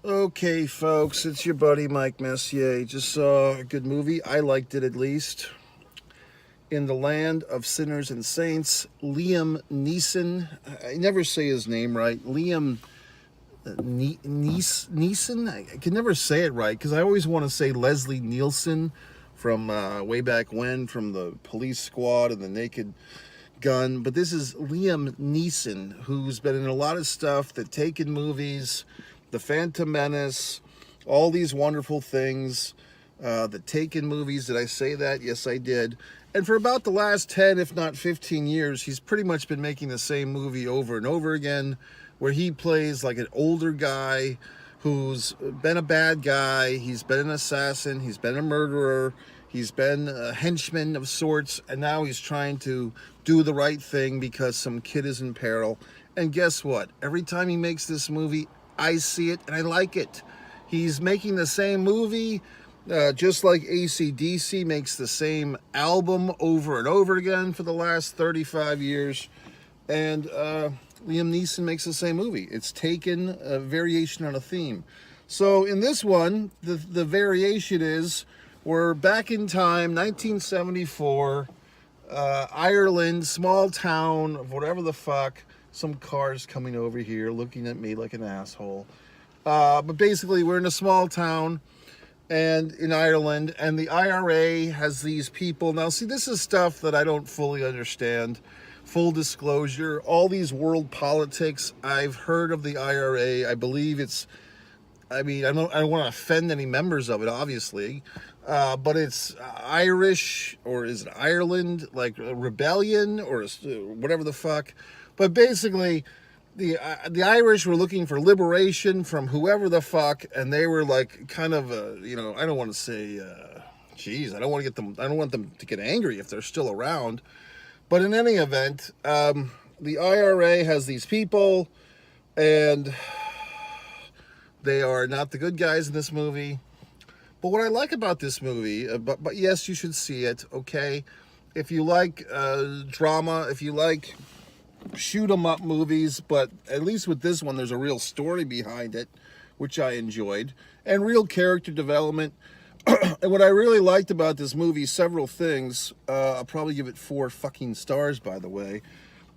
Okay, folks, it's your buddy Mike Messier. Just saw a good movie. I liked it at least. In the Land of Sinners and Saints, Liam Neeson. I never say his name right. Liam Neeson. I can never say it right because I always want to say Leslie Nielsen from way back when, from the Police Squad and the Naked Gun. But this is Liam Neeson, who's been in a lot of stuff, the Taken movies, The Phantom Menace, all these wonderful things. The Taken movies, did I say that? Yes, I did. And for about the last 10, if not 15 years, he's pretty much been making the same movie over and over again, where he plays like an older guy who's been a bad guy. He's been an assassin. He's been a murderer. He's been a henchman of sorts. And now he's trying to do the right thing because some kid is in peril. And guess what? Every time he makes this movie, I see it and I like it. He's making the same movie. Just like AC/DC makes the same album over and over again for the last 35 years. And Liam Neeson makes the same movie. It's taken a variation on a theme. So in this one, the variation is we're back in time, 1974, Ireland, small town, whatever the fuck. Some cars coming over here looking at me like an asshole. But basically, we're in a small town and in Ireland, and the IRA has these people. Now, see, this is stuff that I don't fully understand. Full disclosure, all these world politics, I've heard of the IRA. I believe I don't want to offend any members of it, obviously, but it's Irish, or is it Ireland, like a rebellion, or whatever the fuck. But basically, the Irish were looking for liberation from whoever the fuck, and they were like kind of I don't want to say, I don't want them to get angry if they're still around. But in any event, the IRA has these people, and they are not the good guys in this movie. But what I like about this movie, but yes, you should see it, okay? If you like drama, if you like shoot 'em up movies, but at least with this one there's a real story behind it, which I enjoyed, and real character development. And what I really liked about this movie, several things, I'll probably give it 4 fucking stars, by the way,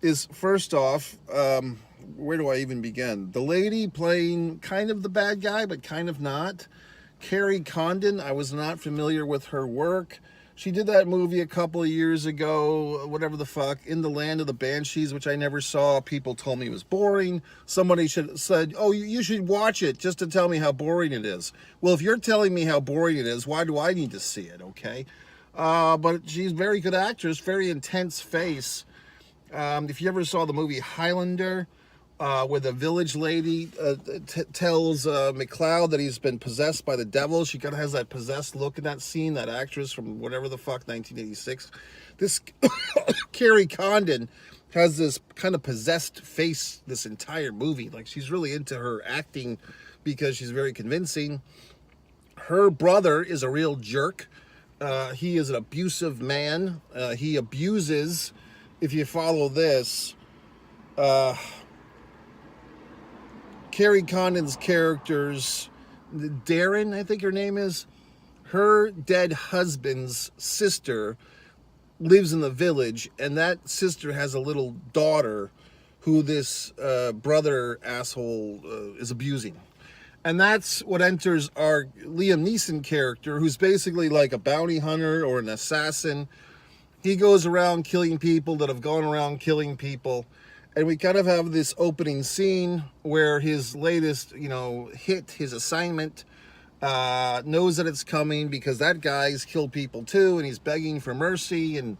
is first off, where do I even begin? The lady playing kind of the bad guy, but kind of not. Carrie Condon, I was not familiar with her work. She did that movie a couple of years ago, whatever the fuck, In the Land of the Banshees, which I never saw. People told me it was boring. Somebody said, oh, you should watch it just to tell me how boring it is. Well, if you're telling me how boring it is, why do I need to see it, okay? But she's a very good actress, very intense face. If you ever saw the movie Highlander, where the village lady tells McLeod that he's been possessed by the devil. She kind of has that possessed look in that scene, that actress from whatever the fuck, 1986. This Carrie Condon has this kind of possessed face this entire movie. Like, she's really into her acting because she's very convincing. Her brother is a real jerk. He is an abusive man. He abuses, if you follow this, Carrie Condon's character's, Darren, I think her name is, her dead husband's sister lives in the village, and that sister has a little daughter who this brother asshole is abusing. And that's what enters our Liam Neeson character, who's basically like a bounty hunter or an assassin. He goes around killing people that have gone around killing people. And we kind of have this opening scene where his latest, hit, his assignment, knows that it's coming because that guy's killed people too, and he's begging for mercy. And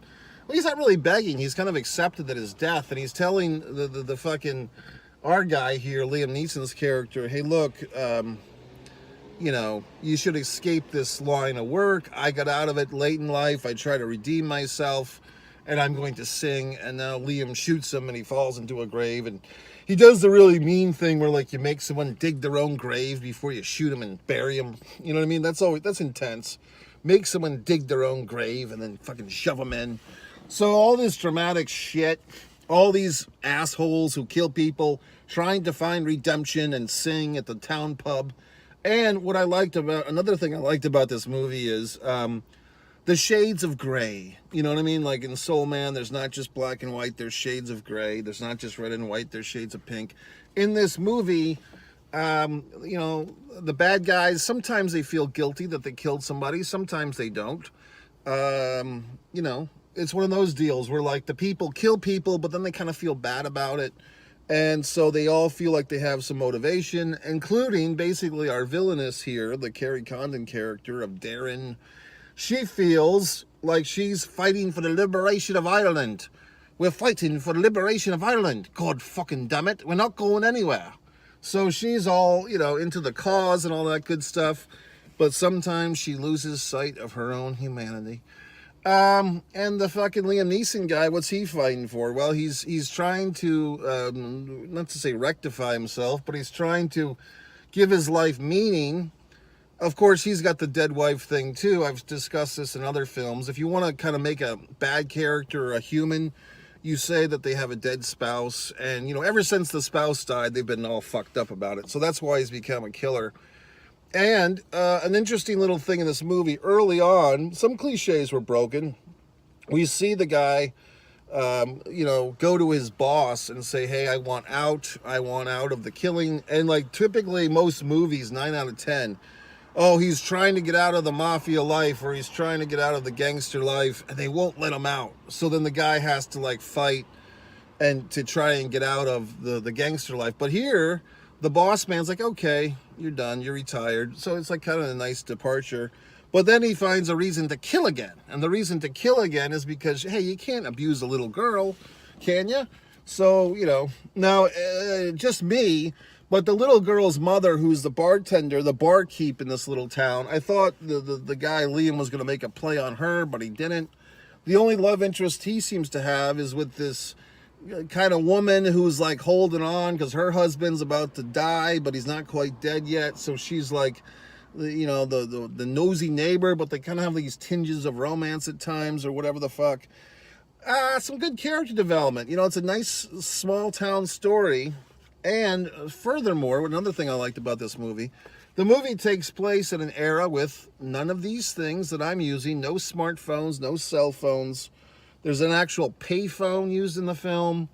well, he's not really begging. He's kind of accepted that his death, and he's telling the fucking, our guy here, Liam Neeson's character, hey, look, you should escape this line of work. I got out of it late in life. I try to redeem myself, and I'm going to sing. And now Liam shoots him and he falls into a grave, and he does the really mean thing where, like, you make someone dig their own grave before you shoot them and bury them. You know what I mean? That's intense. Make someone dig their own grave and then fucking shove them in. So all this dramatic shit, all these assholes who kill people trying to find redemption and sing at the town pub. And what I liked about, another thing I liked about this movie is the shades of gray. You know what I mean? Like in Soul Man, there's not just black and white, there's shades of gray. There's not just red and white, there's shades of pink. In this movie, you know, the bad guys, sometimes they feel guilty that they killed somebody, sometimes they don't. You know, it's one of those deals where like the people kill people, but then they kind of feel bad about it. And so they all feel like they have some motivation, including basically our villainess here, the Carrie Condon character of Darren. She feels like she's fighting for the liberation of Ireland. We're fighting for the liberation of Ireland. God fucking damn it. We're not going anywhere. So she's all, you know, into the cause and all that good stuff. But sometimes she loses sight of her own humanity. And the fucking Liam Neeson guy, what's he fighting for? Well, he's trying to, not to say rectify himself, but he's trying to give his life meaning. Of course, he's got the dead wife thing too. I've discussed this in other films. If you want to kind of make a bad character a human, you say that they have a dead spouse. And, you know, ever since the spouse died, they've been all fucked up about it. So that's why he's become a killer. And an interesting little thing in this movie, early on, some cliches were broken. We see the guy, you know, go to his boss and say, hey, I want out of the killing. And like typically most movies, 9 out of 10, oh, he's trying to get out of the mafia life or he's trying to get out of the gangster life and they won't let him out. So then the guy has to like fight and to try and get out of the gangster life. But here, the boss man's like, okay, you're done, you're retired. So it's like kind of a nice departure. But then he finds a reason to kill again. And the reason to kill again is because, hey, you can't abuse a little girl, can you? So, you know, now, just me, but the little girl's mother, who's the bartender, the barkeep in this little town, I thought the guy, Liam, was going to make a play on her, but he didn't. The only love interest he seems to have is with this kind of woman who's like holding on because her husband's about to die, but he's not quite dead yet. So she's like, you know, the nosy neighbor, but they kind of have these tinges of romance at times or whatever the fuck. Some good character development. You know, it's a nice small town story. And furthermore, another thing I liked about this movie, the movie takes place in an era with none of these things that I'm using. No smartphones, no cell phones. There's an actual payphone used in the film.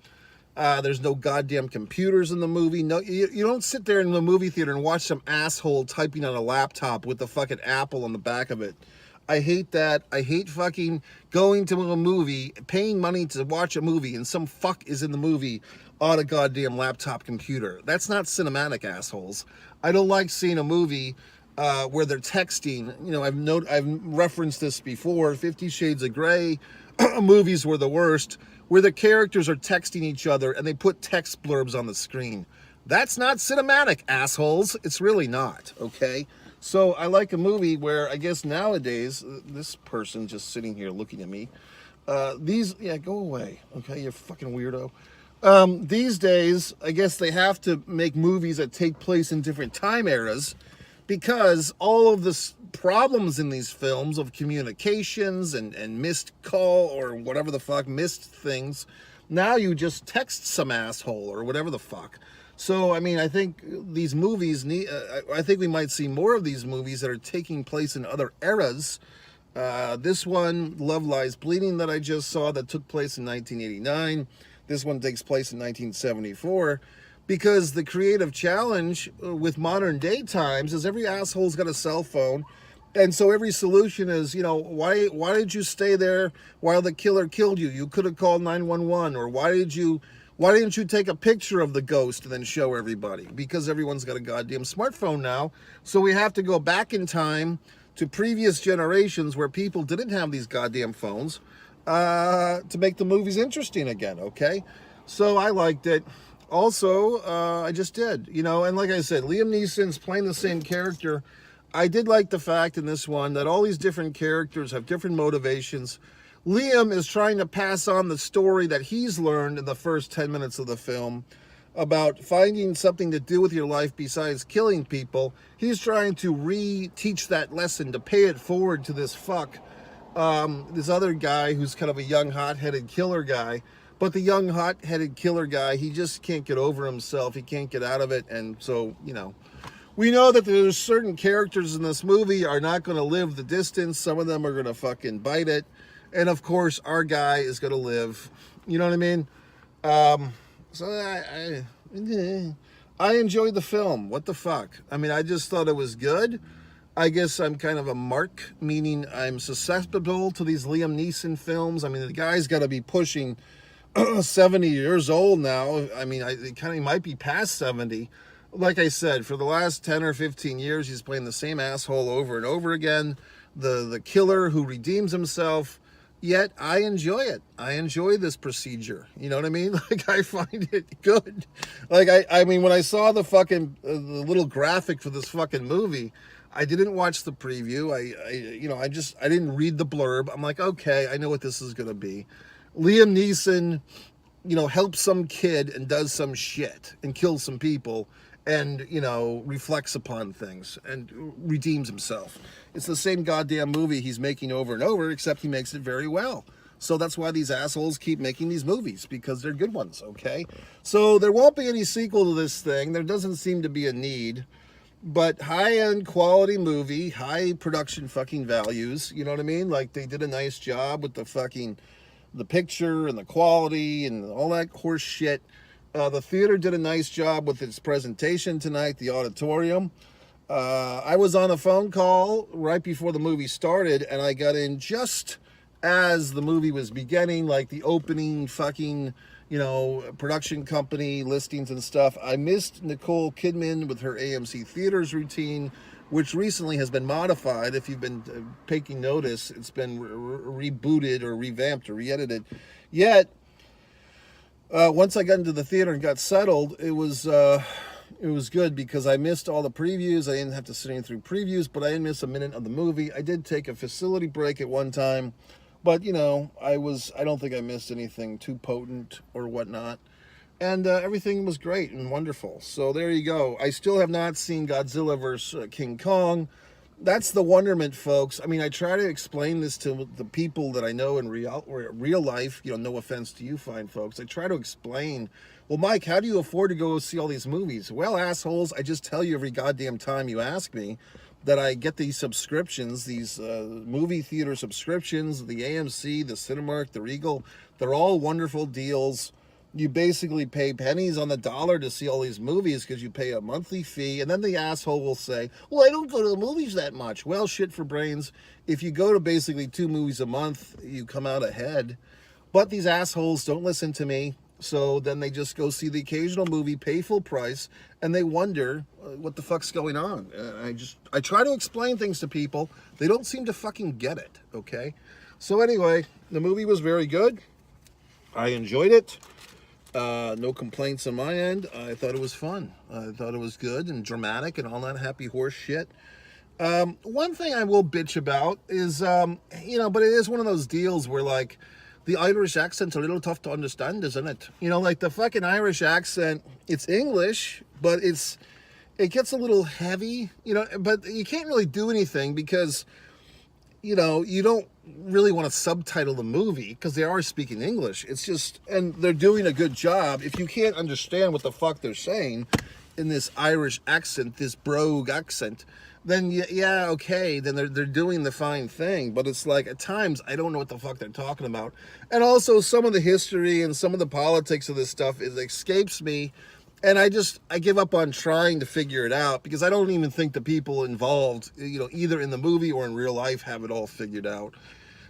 There's no goddamn computers in the movie. No, you don't sit there in the movie theater and watch some asshole typing on a laptop with the fucking Apple on the back of it. I hate that. I hate fucking going to a movie, paying money to watch a movie, and some fuck is in the movie on a goddamn laptop computer. That's not cinematic, assholes. I don't like seeing a movie where they're texting. You know, I've referenced this before. 50 Shades of Grey. Movies were the worst, where the characters are texting each other and they put text blurbs on the screen. That's not cinematic, assholes. It's really not, okay? So I like a movie where I guess nowadays, this person just sitting here looking at me, yeah, go away, okay, you fucking weirdo. These days, I guess they have to make movies that take place in different time eras because all of the problems in these films of communications and missed call or whatever the fuck, missed things, now you just text some asshole or whatever the fuck. So, I mean, I think these movies need, I think we might see more of these movies that are taking place in other eras. This one, Love Lies Bleeding, that I just saw, that took place in 1989. This one takes place in 1974. Because the creative challenge with modern day times is every asshole's got a cell phone. And so every solution is, you know, why did you stay there while the killer killed you? You could have called 911. Or why didn't you take a picture of the ghost and then show everybody? Because everyone's got a goddamn smartphone now. So we have to go back in time to previous generations where people didn't have these goddamn phones to make the movies interesting again, okay? So I liked it. Also, I just did, you know, and like I said, Liam Neeson's playing the same character. I did like the fact in this one that all these different characters have different motivations. Liam is trying to pass on the story that he's learned in the first 10 minutes of the film about finding something to do with your life besides killing people. He's trying to re-teach that lesson, to pay it forward to this fuck, this other guy who's kind of a young, hot-headed killer guy. But the young, hot-headed killer guy, he just can't get over himself. He can't get out of it. And so, you know, We know that there's certain characters in this movie are not going to live the distance. Some of them are going to fucking bite it. And of course, our guy is going to live. You know what I mean? So I enjoyed the film. What the fuck? I mean, I just thought it was good. I guess I'm kind of a mark, meaning I'm susceptible to these Liam Neeson films. I mean, the guy's got to be pushing 70 years old now. I mean, it kind of might be past 70. Like I said, for the last 10 or 15 years, he's playing the same asshole over and over again. The killer who redeems himself. Yet I enjoy it. I enjoy this procedure. You know what I mean? Like, I find it good. Like, I mean, when I saw the fucking the little graphic for this fucking movie, I didn't watch the preview. I didn't read the blurb. I'm like, okay, I know what this is gonna be. Liam Neeson, helps some kid and does some shit and kills some people and, reflects upon things and redeems himself. It's the same goddamn movie he's making over and over, except he makes it very well. So that's why these assholes keep making these movies, because they're good ones, okay? So there won't be any sequel to this thing. There doesn't seem to be a need. But high-end quality movie, high production fucking values, you know what I mean? Like, they did a nice job with the picture and the quality and all that horse shit. The theater did a nice job with its presentation tonight, the auditorium. I was on a phone call right before the movie started, and I got in just as the movie was beginning, like the opening fucking, production company listings and stuff. I missed Nicole Kidman with her AMC Theaters routine, which recently has been modified. If you've been taking notice, it's been rebooted or revamped or re-edited. Yet, once I got into the theater and got settled, it was good because I missed all the previews. I didn't have to sit in through previews, but I didn't miss a minute of the movie. I did take a facility break at one time, but I don't think I missed anything too potent or whatnot. And everything was great and wonderful. So there you go. I still have not seen Godzilla vs. King Kong. That's the wonderment, folks. I mean, I try to explain this to the people that I know in real life. No offense to you fine folks. I try to explain, well, Mike, how do you afford to go see all these movies? Well, assholes, I just tell you every goddamn time you ask me that I get these subscriptions, these movie theater subscriptions, the AMC, the Cinemark, the Regal. They're all wonderful deals. You basically pay pennies on the dollar to see all these movies because you pay a monthly fee. And then the asshole will say, well, I don't go to the movies that much. Well, shit for brains. If you go to basically 2 movies a month, you come out ahead. But these assholes don't listen to me. So then they just go see the occasional movie, pay full price, and they wonder what the fuck's going on. I try to explain things to people. They don't seem to fucking get it, okay? So anyway, the movie was very good. I enjoyed it. No complaints on my end. I thought it was fun. I thought it was good and dramatic and all that happy horse shit. One thing I will bitch about is, but it is one of those deals where, like, the Irish accent's a little tough to understand, isn't it? Like the fucking Irish accent, it's English, but it gets a little heavy, but you can't really do anything because, you don't really want to subtitle the movie because they are speaking English. It's just, and they're doing a good job. If you can't understand what the fuck they're saying in this Irish accent, this brogue accent, then yeah, okay, then they're doing the fine thing. But it's like, at times, I don't know what the fuck they're talking about. And also, some of the history and some of the politics of this stuff, it escapes me. And I give up on trying to figure it out because I don't even think the people involved, either in the movie or in real life, have it all figured out.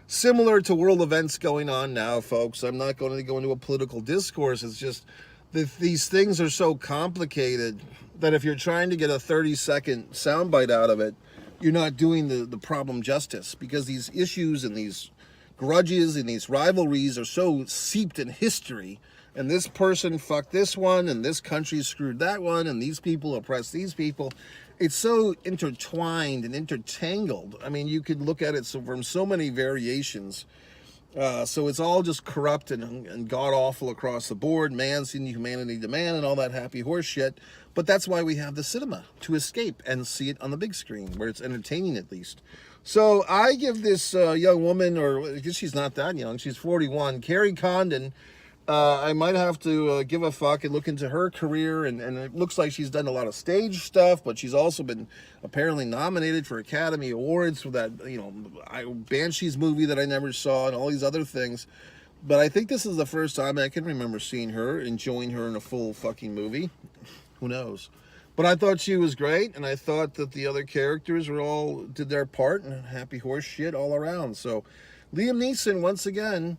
Similar to world events going on now, folks. I'm not going to go into a political discourse. It's just that these things are so complicated that if you're trying to get a 30-second soundbite out of it, you're not doing the problem justice, because these issues and these grudges and these rivalries are so seeped in history. And this person fucked this one, and this country screwed that one, and these people oppressed these people. It's so intertwined and intertangled. I mean, you could look at it from so many variations. So it's all just corrupt and god-awful across the board. Man's inhumanity to man and all that happy horse shit. But that's why we have the cinema, to escape and see it on the big screen, where it's entertaining at least. So I give this young woman, or I guess she's not that young, she's 41, Carrie Condon, I might have to give a fuck and look into her career, and it looks like she's done a lot of stage stuff, but she's also been apparently nominated for Academy Awards for that, Banshees movie that I never saw, and all these other things. But I think this is the first time I can remember seeing her, enjoying her in a full fucking movie. Who knows? But I thought she was great, and I thought that the other characters were all did their part, and happy horse shit all around. So, Liam Neeson once again,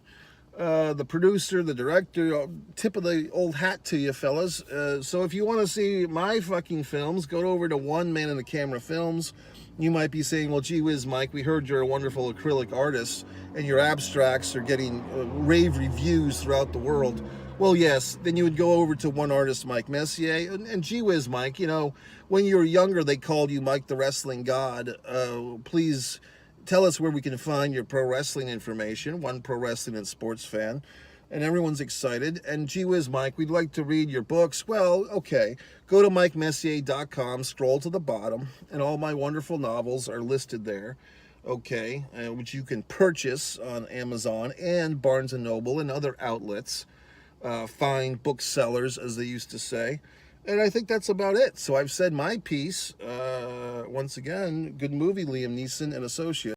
the producer, the director, tip of the old hat to you, fellas. So if you want to see my fucking films, go over to One Man in the Camera Films. You might be saying, well, gee whiz, Mike, we heard you're a wonderful acrylic artist and your abstracts are getting rave reviews throughout the world. Well, yes, then you would go over to one artist, Mike Messier, and gee whiz, Mike, when you were younger, they called you Mike the Wrestling God. Please tell us where we can find your pro wrestling information. One Pro Wrestling and Sports fan. And everyone's excited. And gee whiz, Mike, we'd like to read your books. Well, okay. Go to MikeMessier.com, scroll to the bottom, and all my wonderful novels are listed there. Okay, which you can purchase on Amazon and Barnes & Noble and other outlets. Fine booksellers, as they used to say. And I think that's about it. So I've said my piece. Once again, good movie, Liam Neeson and Associates.